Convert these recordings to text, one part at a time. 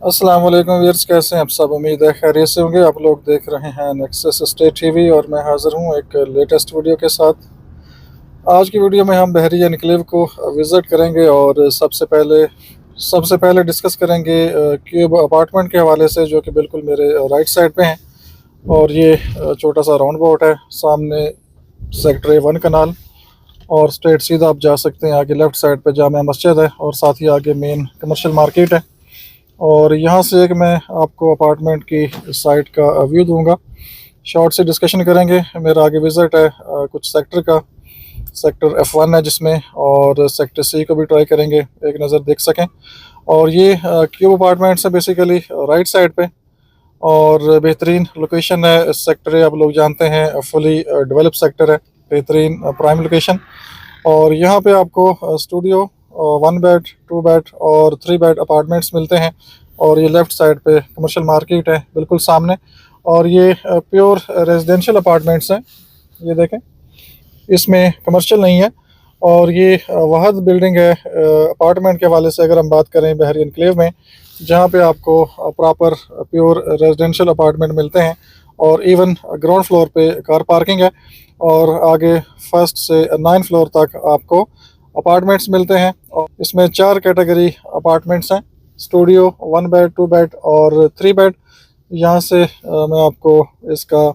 अस्सलाम वालेकुम व्यूअर्स, कैसे हैं आप सब। उम्मीद है खैरियत से होंगे। आप लोग देख रहे हैं नेक्सस स्टेट टीवी और मैं हाज़िर हूं एक लेटेस्ट वीडियो के साथ। आज की वीडियो में हम बहरिया एन्क्लेव को विज़िट करेंगे और सबसे पहले डिस्कस करेंगे क्यूब अपार्टमेंट के हवाले से, जो कि बिल्कुल मेरे राइट साइड पे हैं। और ये छोटा सा राउंड बोट है, सामने सेक्टर A1 कनाल, और स्ट्रेट सीधा आप जा सकते हैं। आगे लेफ़्ट साइड पे जामा मस्जिद है और साथ ही आगे मेन कमर्शियल मार्केट है। और यहाँ से एक मैं आपको अपार्टमेंट की साइट का व्यू दूंगा। शॉर्ट से डिस्कशन करेंगे। मेरा आगे विज़िट है कुछ सेक्टर का। सेक्टर F1 है जिसमें, और सेक्टर C को भी ट्राई करेंगे, एक नज़र देख सकें। और ये क्यूब अपार्टमेंट्स है बेसिकली राइट साइड पे, और बेहतरीन लोकेशन है। सेक्टर A आप लोग जानते हैं फुली डेवलप सेक्टर है, बेहतरीन प्राइम लोकेशन। और यहाँ पे आपको स्टूडियो 1 बेड 2 बेड और 3 बेड अपार्टमेंट्स मिलते हैं। और ये लेफ़्ट साइड पे कमर्शियल मार्केट है बिल्कुल सामने। और ये प्योर रेजिडेंशियल अपार्टमेंट्स हैं, ये देखें, इसमें कमर्शियल नहीं है। और ये वहद बिल्डिंग है अपार्टमेंट के हवाले से। अगर हम बात करें बहरिया एन्क्लेव में, जहाँ पे आपको प्रॉपर प्योर रेजिडेंशियल अपार्टमेंट मिलते हैं, और इवन ग्राउंड फ्लोर पे कार पार्किंग है, और आगे फर्स्ट से 9 फ्लोर तक आपको अपार्टमेंट्स मिलते हैं। और इसमें 4 कैटेगरी अपार्टमेंट्स हैं, स्टूडियो 1 बेड 2 बेड और 3 बेड। यहाँ से मैं आपको इसका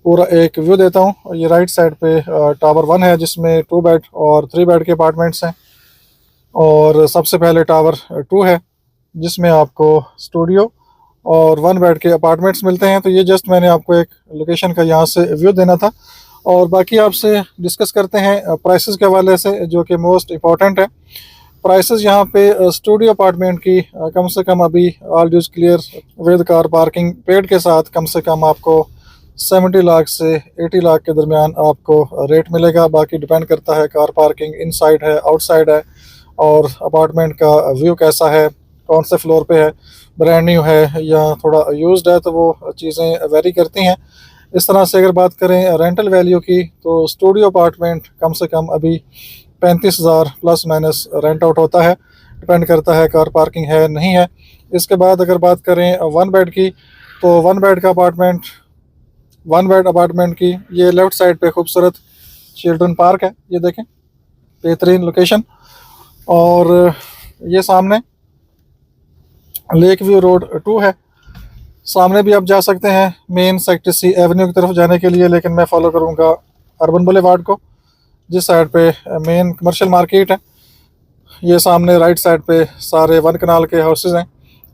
पूरा एक व्यू देता हूँ। ये राइट साइड पे टावर 1 है जिसमें 2 बेड और 3 बेड के अपार्टमेंट्स हैं। और सबसे पहले टावर 2 है जिसमें आपको स्टूडियो और 1 बेड के अपार्टमेंट्स मिलते हैं। तो ये जस्ट मैंने आपको एक लोकेशन का यहाँ से व्यू देना था। और बाकी आपसे डिस्कस करते हैं प्राइसेस के हवाले से, जो कि मोस्ट इम्पॉर्टेंट है। प्राइसेस यहाँ पे स्टूडियो अपार्टमेंट की कम से कम अभी all dues clear with car parking paid के साथ कम से कम आपको 70 लाख से 80 लाख के दरमियान आपको रेट मिलेगा। बाकी डिपेंड करता है कार पार्किंग इनसाइड है आउटसाइड है, और अपार्टमेंट का व्यू कैसा है, कौन से फ्लोर पे है, ब्रांड न्यू है या थोड़ा यूज्ड है, तो वो चीज़ें वेरी करती हैं। इस तरह से अगर बात करें रेंटल वैल्यू की, तो स्टूडियो अपार्टमेंट कम से कम अभी 35,000 प्लस माइनस रेंट आउट होता है। डिपेंड करता है कार पार्किंग है नहीं है। इसके बाद अगर बात करें 1 बेड की, तो 1 बेड का अपार्टमेंट 1 बेड अपार्टमेंट की ये लेफ़्ट साइड पे खूबसूरत चिल्ड्रन पार्क है, ये देखें, बेहतरीन लोकेशन। और ये सामने लेक व्यू रोड 2 है। सामने भी आप जा सकते हैं मेन सेक्टर C एवेन्यू की तरफ जाने के लिए, लेकिन मैं फॉलो करूँगा अर्बन बुलेवार्ड को, जिस साइड पे मेन कमर्शियल मार्केट है। ये सामने राइट साइड पे सारे 1 कनाल के हाउसेस हैं।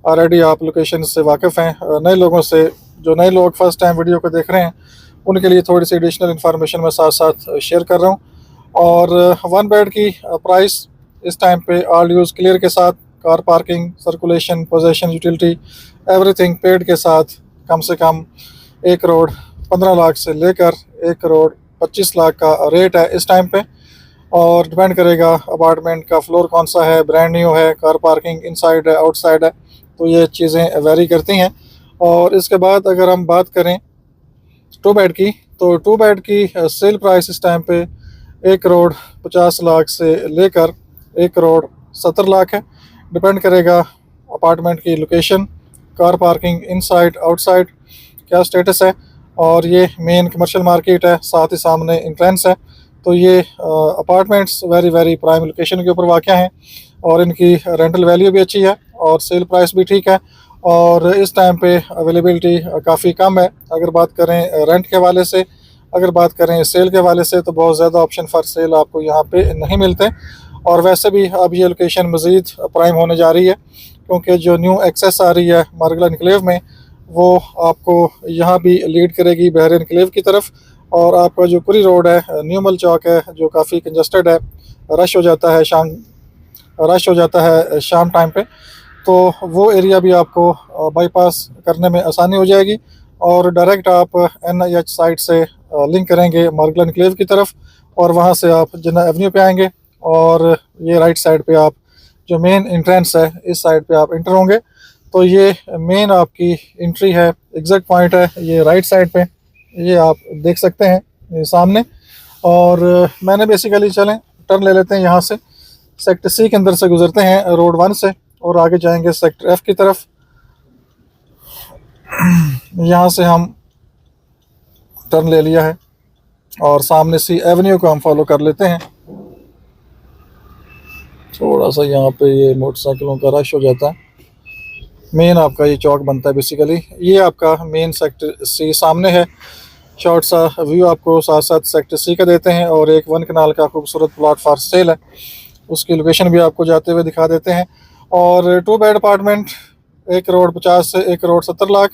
ऑलरेडी आप लोकेशन से वाकिफ़ हैं। नए लोगों से, जो नए लोग फर्स्ट टाइम वीडियो को देख रहे हैं, उनके लिए थोड़ी सी एडिशनल इन्फॉर्मेशन मैं साथ साथ शेयर कर रहा हूँ। और 1 बेड की प्राइस इस टाइम पे ऑल यूज़ क्लियर के साथ, car parking, circulation, possession, utility, everything paid के साथ कम से कम 1 करोड़ 15 लाख से लेकर 1 करोड़ 25 लाख का रेट है इस टाइम पे। और डिपेंड करेगा अपार्टमेंट का फ्लोर कौन सा है, ब्रांड न्यू है, कार पार्किंग इनसाइड है आउटसाइड है, तो ये चीज़ें वेरी करती हैं। और इसके बाद अगर हम बात करें 2 बेड की, तो 2 बेड की सेल प्राइस इस टाइम पे 1 करोड़ 50 लाख से लेकर 1 करोड़ 70 लाख है। डिपेंड करेगा अपार्टमेंट की location, car parking inside outside क्या स्टेटस है। और ये मेन कमर्शियल मार्केट है, साथ ही सामने इंट्रेंस है। तो ये apartments very very prime location के ऊपर वाक़या हैं, और इनकी रेंटल वैल्यू भी अच्छी है और सेल प्राइस भी ठीक है। और इस टाइम पे अवेलेबिलिटी काफ़ी कम है। अगर बात करें रेंट के हवाले से, अगर बात करें सेल के हवाले से, तो बहुत ज़्यादा ऑप्शन फॉर सेल आपको यहाँ पे नहीं मिलते। और वैसे भी अब ये लोकेशन मज़ीद प्राइम होने जा रही है, क्योंकि जो न्यू एक्सेस आ रही है मार्गला एन्क्लेव में, वो आपको यहाँ भी लीड करेगी बहरिया एन्क्लेव की तरफ। और आपका जो कुरी रोड है, न्यू मल चौक है, जो काफ़ी कंजस्टेड है, रश हो जाता है शाम टाइम पे, तो वो एरिया भी आपको बाईपास करने में आसानी हो जाएगी। और डायरेक्ट आप NIH साइट से लिंक करेंगे मार्गला एन्क्लेव की तरफ, और वहाँ से आप जिन्ना एवेन्यू पे आएंगे। और ये राइट साइड पे आप जो मेन एंट्रेंस है, इस साइड पे आप इंटर होंगे, तो ये मेन आपकी एंट्री है। एग्जैक्ट पॉइंट है ये राइट साइड पे, ये आप देख सकते हैं ये सामने। और मैंने बेसिकली, चलें टर्न ले लेते हैं यहाँ से, सेक्टर C के अंदर से गुजरते हैं रोड 1 से, और आगे जाएंगे सेक्टर F की तरफ। यहाँ से हम टर्न ले लिया है और सामने सी एवेन्यू को हम फॉलो कर लेते हैं। थोड़ा सा यहाँ पे ये मोटरसाइकिलों का रश हो जाता है। मेन आपका ये चौक बनता है बेसिकली। ये आपका मेन सेक्टर सी सामने है। शॉर्ट सा व्यू आपको साथ साथ सेक्टर सी का देते हैं और एक 1 कनाल का खूबसूरत प्लॉट फॉर सेल है, उसकी लोकेशन भी आपको जाते हुए दिखा देते हैं। और 2 बेड अपार्टमेंट 1,50,00,000 से 1,70,00,000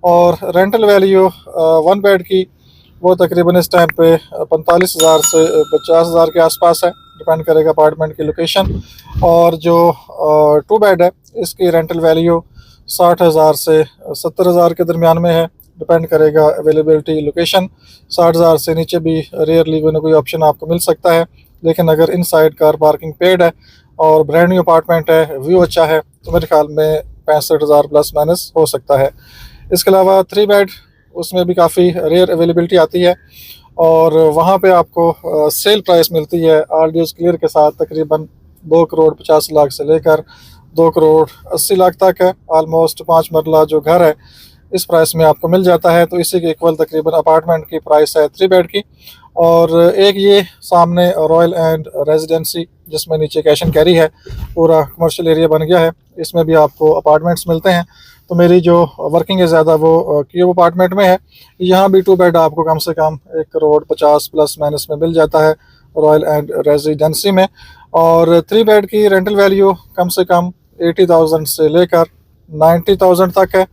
और रेंटल वैल्यू 1 बेड की वो तकरीबन इस टाइम पे 45,000 से 50,000 के आसपास है, डिपेंड करेगा अपार्टमेंट की लोकेशन। और जो 2 बेड है इसकी रेंटल वैल्यू 60,000 से 70,000 के दरमियान में है, डिपेंड करेगा अवेलेबिलिटी लोकेशन। 60,000 से नीचे भी रेयरली कोई ना कोई ऑप्शन आपको मिल सकता है, लेकिन अगर इनसाइड कार पार्किंग पेड है और ब्रांड न्यू अपार्टमेंट है, व्यू अच्छा है, तो मेरे ख्याल में 65,000 प्लस माइनस हो सकता है। इसके अलावा 3 बेड उसमें भी काफ़ी रेयर अवेलेबिलिटी आती है और वहाँ पे आपको सेल प्राइस मिलती है आल ड्यूज क्लियर के साथ तकरीबन 2,50,00,000 से लेकर 2,80,00,000 तक है। आलमोस्ट 5 मरला जो घर है इस प्राइस में आपको मिल जाता है, तो इसी के इक्वल तकरीबन अपार्टमेंट की प्राइस है 3 बेड की। और एक ये सामने रॉयल एंड रेजिडेंसी जिसमें नीचे कैश एंड कैरी है, पूरा कमर्शियल एरिया बन गया है, इसमें भी आपको अपार्टमेंट्स मिलते हैं। तो मेरी जो वर्किंग है ज़्यादा वो क्यूब अपार्टमेंट में है। यहाँ भी 2 बेड आपको कम से कम 1,50,00,000 प्लस माइनस में मिल जाता है रॉयल एंड रेजिडेंसी में। और 3 बेड की रेंटल वैल्यू कम से कम 80,000 से लेकर 90,000 तक है।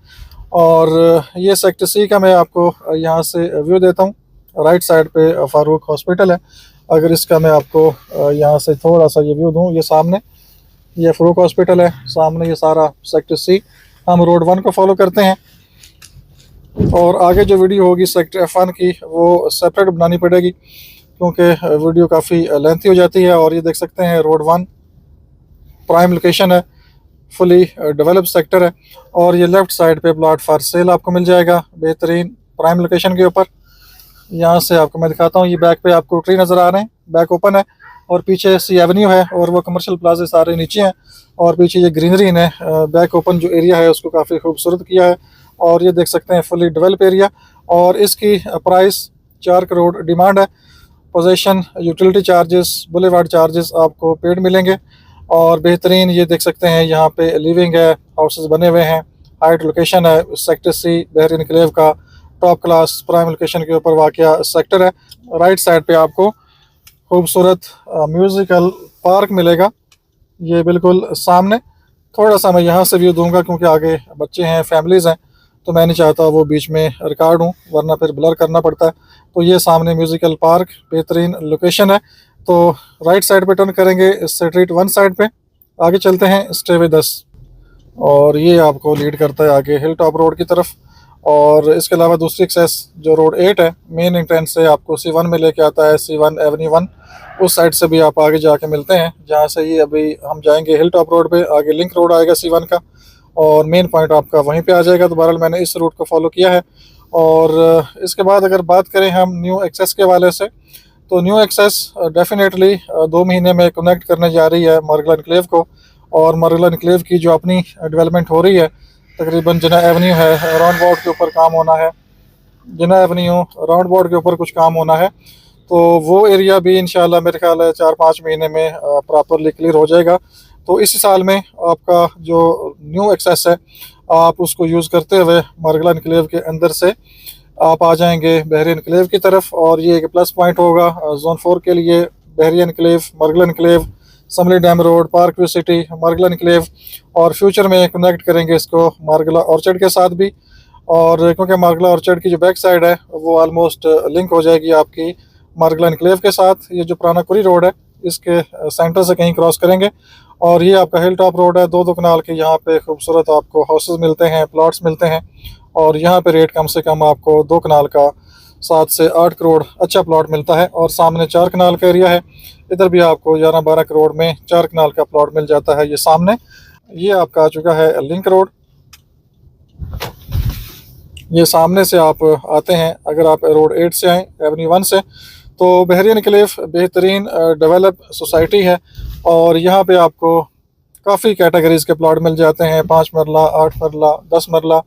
और ये सेक्टर सी का मैं आपको यहाँ से व्यू देता हूँ। राइट साइड पे फारूक हॉस्पिटल है। अगर इसका मैं आपको यहाँ से थोड़ा सा ये व्यू दूँ, ये सामने ये फारूक हॉस्पिटल है, सामने ये सारा सेक्टर सी। हम रोड 1 को फॉलो करते हैं और आगे जो वीडियो होगी सेक्टर F1 की वो सेपरेट बनानी पड़ेगी क्योंकि वीडियो काफ़ी लेंथी हो जाती है। और ये देख सकते हैं रोड 1 प्राइम लोकेशन है, फुली डेवलप सेक्टर है। और ये लेफ़्ट साइड पे प्लॉट फॉर सेल आपको मिल जाएगा बेहतरीन प्राइम लोकेशन के ऊपर। यहाँ से आपको मैं दिखाता हूँ, ये बैक पे आपको ट्री नज़र आ रहे हैं, बैक ओपन है और पीछे सी एवेन्यू है और वो कमर्शियल प्लाजे सारे नीचे हैं और पीछे ये ग्रीनरी ने बैक ओपन जो एरिया है उसको काफ़ी खूबसूरत किया है। और ये देख सकते हैं फुली डेवलप एरिया और इसकी प्राइस 4 करोड़ डिमांड है। Possession, utility charges, boulevard charges आपको पेड मिलेंगे। और बेहतरीन ये देख सकते हैं यहाँ पे लिविंग है, हाउसेस बने हुए हैं, हाइट लोकेशन है, सेक्टर सी बहरीन एन्क्लेव का टॉप क्लास प्राइम लोकेशन के ऊपर वाक़या सेक्टर है। राइट साइड पे आपको खूबसूरत म्यूज़िकल पार्क मिलेगा, ये बिल्कुल सामने। थोड़ा सा मैं यहाँ से व्यू दूंगा क्योंकि आगे बच्चे हैं, फैमिलीज़ हैं, तो मैं नहीं चाहता वो बीच में रिकॉर्ड हूँ वरना फिर ब्लर करना पड़ता है। तो ये सामने म्यूज़िकल पार्क बेहतरीन लोकेशन है। तो राइट साइड पे टर्न करेंगे स्ट्रीट 1 साइड पे, आगे चलते हैं स्टे विद अस और ये आपको लीड करता है आगे हिल टॉप रोड की तरफ। और इसके अलावा दूसरी एक्सेस जो रोड 8 है मेन एंट्रेंस से आपको C1 में लेके आता है, C1 एवेन्यू 1, उस साइड से भी आप आगे जाके मिलते हैं जहाँ से ये अभी हम जाएंगे हिल टॉप रोड पे, आगे लिंक रोड आएगा C1 का और मेन पॉइंट आपका वहीं पे आ जाएगा। तो बहरहाल मैंने इस रूट को फॉलो किया है। और इसके बाद अगर बात करें हम न्यू एक्सेस के वाले से, तो न्यू एक्सेस डेफिनेटली 2 महीने में कनेक्ट करने जा रही है मार्गला एन्क्लेव को। और मार्गला एन्क्लेव की जो अपनी डेवलपमेंट हो रही है, तकरीबन जिना एवेन्यू है राउंड बोर्ड के ऊपर काम होना है, जिना एवेन्यू राउंड बोर्ड के ऊपर कुछ काम होना है, तो वो एरिया भी इंशाल्लाह मेरे ख्याल है 4-5 महीने में प्रॉपरली क्लियर हो जाएगा। तो इसी साल में आपका जो न्यू एक्सेस है आप उसको यूज़ करते हुए मार्गला एन्क्लेव के अंदर से आप आ जाएंगे बहरीन एन्क्लेव की तरफ। और ये एक प्लस पॉइंट होगा जोन 4 के लिए, Bahria enclave, Margalla enclave, Simly dam road, park view city, Margalla enclave. और फ्यूचर में कनेक्ट करेंगे इसको मार्गला ऑर्चर्ड के साथ भी। और क्योंकि मार्गला ऑर्चर्ड की जो बैक साइड है वो ऑलमोस्ट लिंक हो जाएगी आपकी मार्गला एन्क्लेव के साथ। ये जो पुराना कुरी रोड है इसके सेंटर से कहीं क्रॉस करेंगे और ये आपका हिल टॉप रोड है। 2-2 कनाल के यहाँ पे खूबसूरत आपको हाउसेस मिलते हैं, प्लॉट्स मिलते हैं और यहाँ पे रेट कम से कम आपको 2 कनाल का 7 से 8 करोड़ अच्छा प्लॉट मिलता है। और सामने 4 कनाल का एरिया है, इधर भी आपको 11-12 करोड़ में 4 कनाल का प्लॉट मिल जाता है। ये सामने ये आपका आ चुका है लिंक रोड, ये सामने से आप आते हैं अगर आप रोड 8 से आएँ एवेन्यू 1 से, तो बहरीन एन्क्लेव बेहतरीन डेवलप सोसाइटी है और यहाँ पे आपको काफ़ी कैटेगरीज़ के प्लॉट मिल जाते हैं, 5 मरला, 8 मरला, 10 मरला,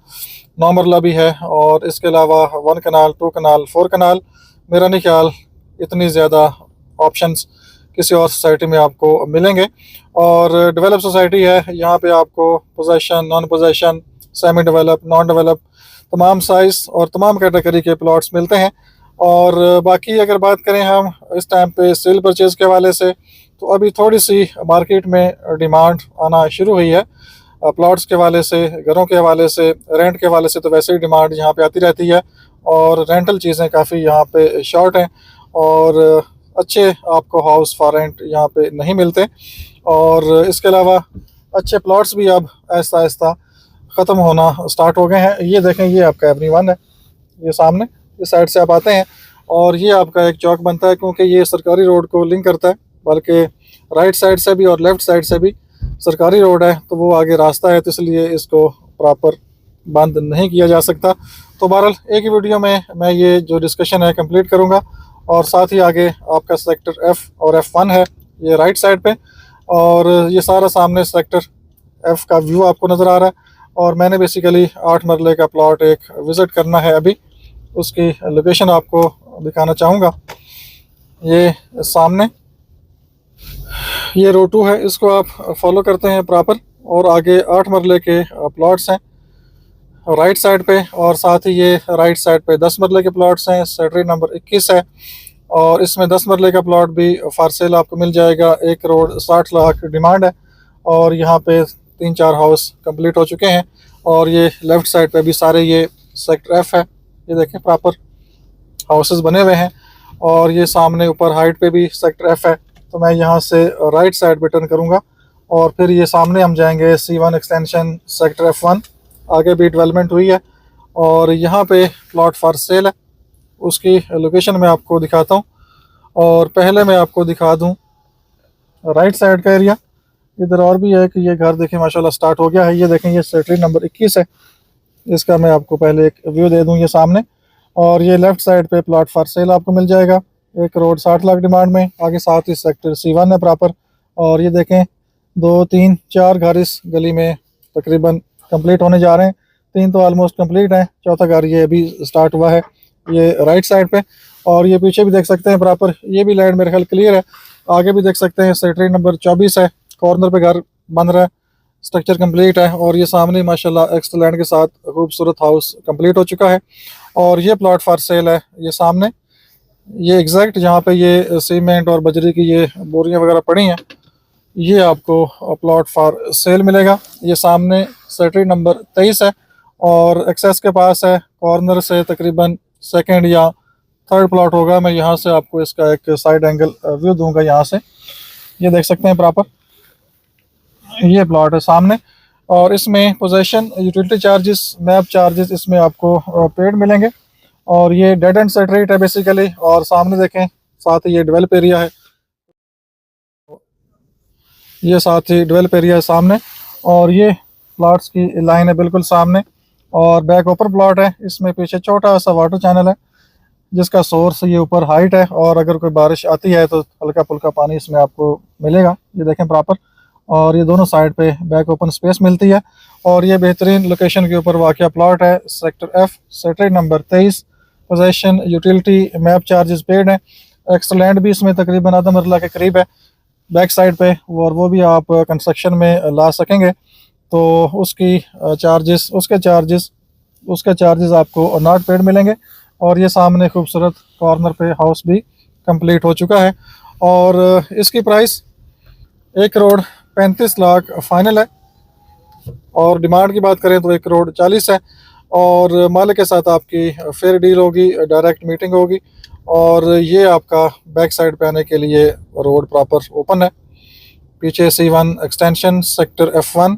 9 मरला भी है, और इसके अलावा 1 कनाल, 2 कनाल, 4 कनाल। मेरा नहीं ख्याल इतनी ज़्यादा ऑप्शंस किसी और सोसाइटी में आपको मिलेंगे। और डेवलप सोसाइटी है, यहाँ पे आपको possession, non possession, semi develop, non develop, तमाम साइज़ और तमाम कैटेगरी के प्लॉट्स मिलते हैं। और बाकी अगर बात करें हम इस टाइम पे सेल परचेज़ के हवाले से, तो अभी थोड़ी सी मार्केट में डिमांड आना शुरू हुई है प्लॉट्स के हवाले से, घरों के हवाले से, रेंट के हवाले से तो वैसे ही डिमांड यहाँ पे आती रहती है, और रेंटल चीज़ें काफ़ी यहाँ पे शॉर्ट हैं, और अच्छे आपको हाउस फॉर रेंट यहाँ पे नहीं मिलते। और इसके अलावा अच्छे प्लॉट्स भी अब आहिस्ता आहिस्ता ख़त्म होना स्टार्ट हो गए हैं। ये देखें, ये आपका एवनी वन है, ये सामने इस साइड से आप आते हैं और ये आपका एक चौक बनता है, क्योंकि ये सरकारी रोड को लिंक करता है, बल्कि राइट साइड से भी और लेफ़्ट साइड से भी सरकारी रोड है, तो वो आगे रास्ता है, तो इसलिए इसको प्रॉपर बंद नहीं किया जा सकता। तो बहरहाल एक ही वीडियो में मैं ये जो डिस्कशन है कंप्लीट करूँगा, और साथ ही आगे आपका सेक्टर F और F1 है, ये राइट साइड पे, और ये सारा सामने सेक्टर F का व्यू आपको नज़र आ रहा है। और मैंने बेसिकली 8 मरले का प्लॉट एक विज़िट करना है, अभी उसकी लोकेशन आपको दिखाना चाहूँगा। ये सामने ये रोड 2 है, इसको आप फॉलो करते हैं प्रॉपर, और आगे 8 मरले के प्लॉट्स हैं राइट साइड पे, और साथ ही ये राइट साइड पे 10 मरले के प्लॉट्स हैं। सेक्टर नंबर 21 है, और इसमें 10 मरले का प्लॉट भी फॉर सेल आपको मिल जाएगा। 1 करोड़ 60 लाख डिमांड है, और यहाँ पे 3-4 हाउस कंप्लीट हो चुके हैं। और ये लेफ़्ट साइड पे भी सारे ये सेक्टर F है, ये देखें प्रॉपर हाउसेस बने हुए हैं। और ये सामने ऊपर हाइट पे भी सेक्टर F है, तो मैं यहाँ से राइट साइड पे टर्न करूँगा, और फिर ये सामने हम जाएंगे C1 एक्सटेंशन सेक्टर F1, आगे भी डेवलपमेंट हुई है, और यहाँ पे प्लॉट फॉर सेल है, उसकी लोकेशन मैं आपको दिखाता हूँ। और पहले मैं आपको दिखा दूँ राइट साइड का एरिया, इधर और भी है कि ये घर देखें माशाल्लाह स्टार्ट हो गया है। ये देखें, ये सेक्टर नंबर 21 है, इसका मैं आपको पहले एक व्यू दे दूँ ये सामने। और ये लेफ़्ट साइड पे प्लॉट फॉर सेल आपको मिल जाएगा, 1 करोड़ 60 लाख डिमांड में। आगे साथ ही सेक्टर C1 है प्रॉपर, और ये देखें 2, 3, 4 घर इस गली में तकरीबन कंप्लीट होने जा रहे हैं। 3 तो ऑलमोस्ट कंप्लीट हैं, चौथा घर ये अभी स्टार्ट हुआ है, ये राइट साइड पे। और ये पीछे भी देख सकते हैं प्रॉपर, ये भी लैंड मेरे ख्याल क्लियर है। आगे भी देख सकते हैं सेक्टर नंबर 24 है, कॉर्नर पे घर बन रहा है, स्ट्रक्चर कंप्लीट है। और ये सामने माशाल्लाह एक्स्ट्रा लैंड के साथ खूबसूरत हाउस कंप्लीट हो चुका है। और ये प्लॉट फॉर सेल है, ये सामने, ये एग्जैक्ट जहाँ पे ये सीमेंट और बजरी की ये बोरियाँ वगैरह पड़ी हैं, ये आपको प्लॉट फॉर सेल मिलेगा। ये सामने सेक्टर नंबर 23 है, और एक्सेस के पास है, कॉर्नर से तकरीबन सेकंड या थर्ड प्लॉट होगा। मैं यहाँ से आपको इसका एक साइड एंगल व्यू दूंगा, यहाँ से ये देख सकते हैं प्रॉपर, ये प्लॉट है सामने। और इसमें possession, utility charges, map charges इसमें आपको पेड मिलेंगे। और ये डेड एंड सेट रेट है बेसिकली। और सामने देखें, साथ ही ये डेवलप एरिया है, ये साथ ही डेवलप एरिया है सामने। और ये प्लॉट्स की लाइन है बिल्कुल सामने, और बैक ओपन प्लॉट है। इसमें पीछे छोटा सा वाटर चैनल है, जिसका सोर्स ये ऊपर हाइट है, और अगर कोई बारिश आती है तो हल्का फुल्का पानी इसमें आपको मिलेगा, ये देखें प्रॉपर। और ये दोनों साइड पे बैक ओपन स्पेस मिलती है। और ये बेहतरीन लोकेशन के ऊपर वाक़या प्लॉट है, sector F, sector number 23। Possession, utility, map charges paid है। एक्स्ट्रा लैंड भी इसमें तकरीबन आधा मरला के करीब है बैक साइड पे, और वो भी आप कंस्ट्रक्शन में ला सकेंगे, तो उसकी चार्जेस, उसके चार्जेस आपको नॉट पेड मिलेंगे। और ये सामने खूबसूरत कॉर्नर पे हाउस भी कंप्लीट हो चुका है, और इसकी प्राइस 1 करोड़ 35 लाख फाइनल है। और डिमांड की बात करें तो 1 करोड़ 40 है, और मालिक के साथ आपकी फेयर डील होगी, डायरेक्ट मीटिंग होगी। और ये आपका बैक साइड पे आने के लिए रोड प्रॉपर ओपन है, पीछे C1 एक्सटेंशन सेक्टर F1,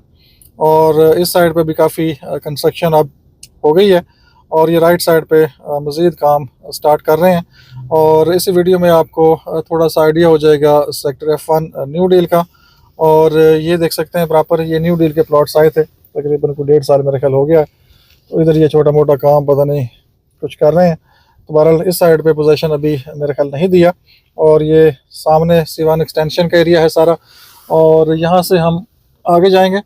और इस साइड पे भी काफ़ी कंस्ट्रक्शन अब हो गई है। और ये राइट साइड पे मज़ीद काम स्टार्ट कर रहे हैं। और इस वीडियो में आपको थोड़ा सा आइडिया हो जाएगा सेक्टर F1 न्यू डील का। और ये देख सकते हैं प्रॉपर, ये न्यू डील के प्लॉट्स आए थे, तकरीबन को 1.5 साल मेरे ख्याल हो गया है। तो इधर ये छोटा मोटा काम पता नहीं कुछ कर रहे हैं। तो बहरहाल इस साइड पे पोजीशन अभी मेरे ख्याल नहीं दिया। और ये सामने C1 एक्सटेंशन का एरिया है सारा। और यहाँ से हम आगे जाएंगे,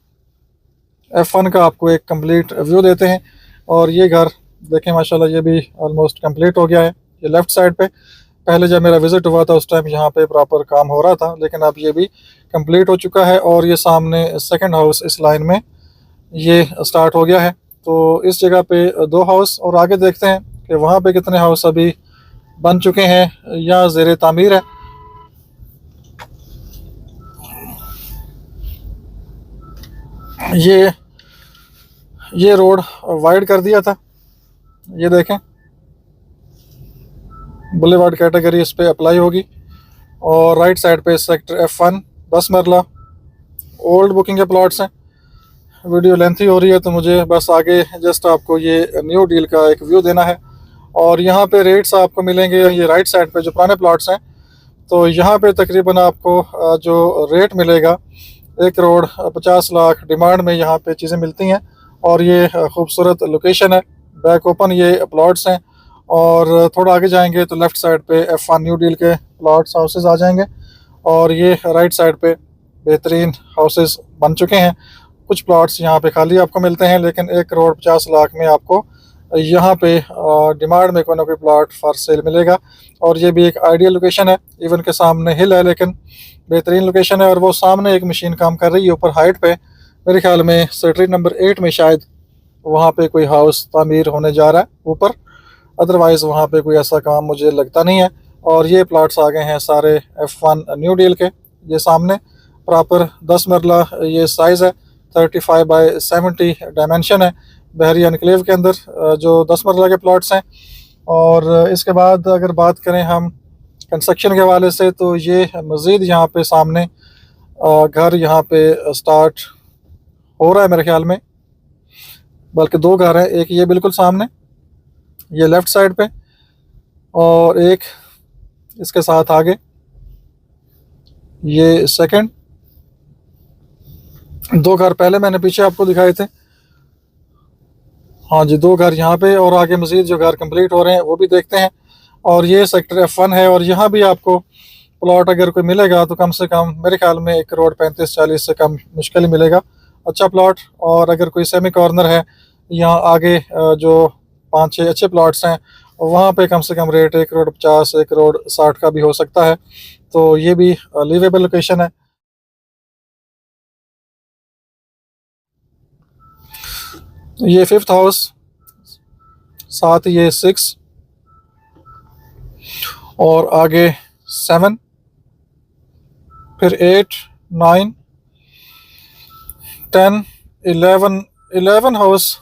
F1 का आपको एक कंप्लीट व्यू देते हैं। और ये घर देखें माशाल्लाह, ये भी ऑलमोस्ट कंप्लीट हो गया है। ये लेफ़्ट साइड पे, पहले जब मेरा विज़िट हुआ था उस टाइम यहाँ पे प्रॉपर काम हो रहा था, लेकिन अब ये भी कंप्लीट हो चुका है। और ये सामने सेकंड हाउस इस लाइन में ये स्टार्ट हो गया है। तो इस जगह पे 2 हाउस, और आगे देखते हैं कि वहाँ पे कितने हाउस अभी बन चुके हैं या ज़ेर तामीर है। ये रोड वाइड कर दिया था, ये देखें, बुलेवार्ड कैटेगरी इस पे अप्लाई होगी। और राइट साइड पे सेक्टर F1 10 मरला ओल्ड बुकिंग के प्लॉट्स हैं। वीडियो लेंथी हो रही है तो मुझे बस आगे जस्ट आपको ये न्यू डील का एक व्यू देना है। और यहाँ पे रेट्स आपको मिलेंगे, ये राइट साइड पे जो पुराने प्लॉट्स हैं, तो यहाँ पे तकरीबन आपको जो रेट मिलेगा 1 करोड़ 50 लाख डिमांड में यहाँ पे चीज़ें मिलती हैं। और ये खूबसूरत लोकेशन है, बैक ओपन ये प्लॉट्स हैं। और थोड़ा आगे जाएंगे तो लेफ़्ट साइड पे F1 न्यू डील के प्लॉट्स हाउसेस आ जाएंगे। और ये राइट साइड पे बेहतरीन हाउसेस बन चुके हैं। कुछ प्लॉट्स यहाँ पे खाली आपको मिलते हैं, लेकिन 1 करोड़ 50 लाख में आपको यहाँ पे डिमांड में कोई ना कोई प्लॉट फॉर सेल मिलेगा। और ये भी एक आइडियल लोकेशन है, इवन के सामने हिल है लेकिन बेहतरीन लोकेशन है। और वो सामने एक मशीन काम कर रही है ऊपर हाइट पे, मेरे ख्याल में स्ट्रीट नंबर 8 में शायद वहाँ पे कोई हाउस तामीर होने जा रहा है ऊपर, अदरवाइज़ वहाँ पे कोई ऐसा काम मुझे लगता नहीं है। और ये प्लॉट्स आ गए हैं सारे F1 न्यू डील के। ये सामने प्रॉपर 10 मरला ये साइज़ है, 35 बाय 70 डायमेंशन है बहरी एनक्लेव के अंदर जो 10 मरला के प्लॉट्स हैं। और इसके बाद अगर बात करें हम कंस्ट्रक्शन के हवाले से, तो ये मज़ीद यहाँ पे सामने घर यहाँ पे स्टार्ट हो रहा है मेरे ख्याल में, बल्कि 2 घर हैं, एक ये बिल्कुल सामने ये लेफ़्ट साइड पे, और एक इसके साथ आगे ये सेकंड। 2 घर पहले मैंने पीछे आपको दिखाए थे, हाँ जी 2 घर यहाँ पे, और आगे मज़ीद जो घर कंप्लीट हो रहे हैं वो भी देखते हैं। और ये सेक्टर F1 है, और यहाँ भी आपको प्लॉट अगर कोई मिलेगा तो कम से कम मेरे ख्याल में 1 करोड़ 35-40 से कम मुश्किल ही मिलेगा अच्छा प्लॉट। और अगर कोई सेमी कॉर्नर है यहाँ आगे जो 5-6 अच्छे प्लॉट्स हैं, वहाँ पे कम से कम रेट 1 करोड़ 50 1 करोड़ 60 का भी हो सकता है। तो ये भी लिवेबल लोकेशन है। ये 5th हाउस, साथ ये 6 और आगे 7, फिर 8 9 10 11 हाउस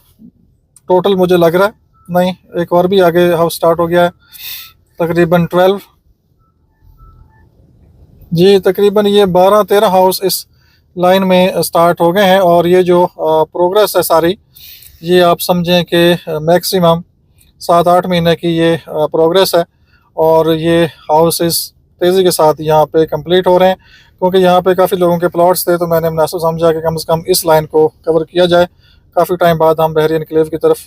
टोटल मुझे लग रहा है, नहीं एक और भी आगे हाउस स्टार्ट हो गया है, तकरीबन 12 जी, तकरीबन ये 12-13 हाउस इस लाइन में स्टार्ट हो गए हैं। और ये जो प्रोग्रेस है सारी, ये आप समझें कि मैक्सिमम 7-8 महीने की ये प्रोग्रेस है। और ये हाउसेस तेज़ी के साथ यहाँ पे कंप्लीट हो रहे हैं, क्योंकि यहाँ पे काफ़ी लोगों के प्लॉट्स थे, तो मैंने मुनासिब समझा कि कम से कम इस लाइन को कवर किया जाए। काफ़ी टाइम बाद हम बहरी एनक्लेव की तरफ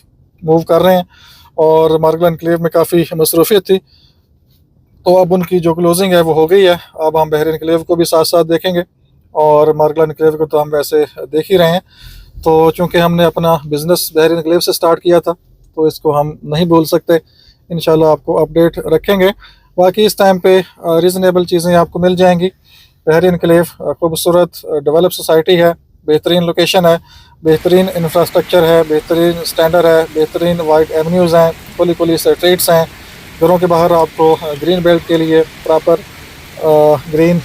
मूव कर रहे हैं, और मार्गल एनक्लेव में काफ़ी मसरूफियत थी, तो अब उनकी जो क्लोजिंग है वो हो गई है। अब हम बहरी एनक्लेव को भी साथ साथ देखेंगे, और मार्गल एनक्लेव को तो हम वैसे देख ही रहे हैं। तो चूँकि हमने अपना बिज़नेस बहरी एनक्लेव से स्टार्ट किया था, तो इसको हम नहीं भूल सकते। इंशाल्लाह आपको अपडेट रखेंगे। बाकी इस टाइम पे रीज़नेबल चीज़ें आपको मिल जाएंगी। बहरी एनक्लेव खूबसूरत डेवलप सोसाइटी है, बेहतरीन लोकेशन है, बेहतरीन इंफ्रास्ट्रक्चर है, बेहतरीन स्टैंडर्ड है, बेहतरीन वाइड एवेन्यूज़ हैं, खुली स्ट्रीट्स हैं। घरों के बाहर आपको ग्रीन बेल्ट के लिए प्रॉपर ग्रीन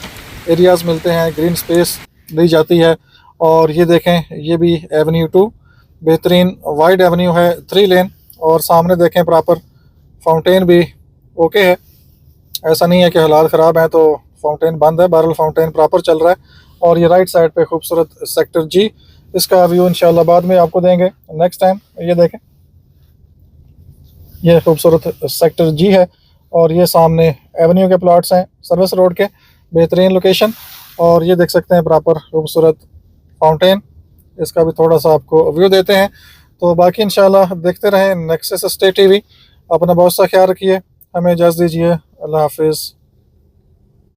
एरियाज़ मिलते हैं, ग्रीन स्पेस दी जाती है। और ये देखें, ये भी एवेन्यू 2 बेहतरीन वाइड एवेन्यू है, 3 लेन। और सामने देखें प्रॉपर फाउंटेन भी ओके है, ऐसा नहीं है कि हालात ख़राब हैं तो फाउंटेन बंद है, बहरहाल फाउंटेन प्रॉपर चल रहा है। और ये राइट साइड पे खूबसूरत सेक्टर G, इसका व्यू इंशाल्लाह बाद में आपको देंगे नेक्स्ट टाइम। ये देखें, ये खूबसूरत सेक्टर G है, और ये सामने एवेन्यू के प्लॉट्स हैं सर्विस रोड के, बेहतरीन लोकेशन। और ये देख सकते हैं प्रॉपर खूबसूरत फाउंटेन, इसका भी थोड़ा सा आपको व्यू देते हैं। तो बाकी इंशाल्लाह देखते रहें नेक्सस स्टेट टीवी। अपना बहुत सा ख्याल रखिए, हमें इजाज़त दीजिए, अल्लाह हाफिज़।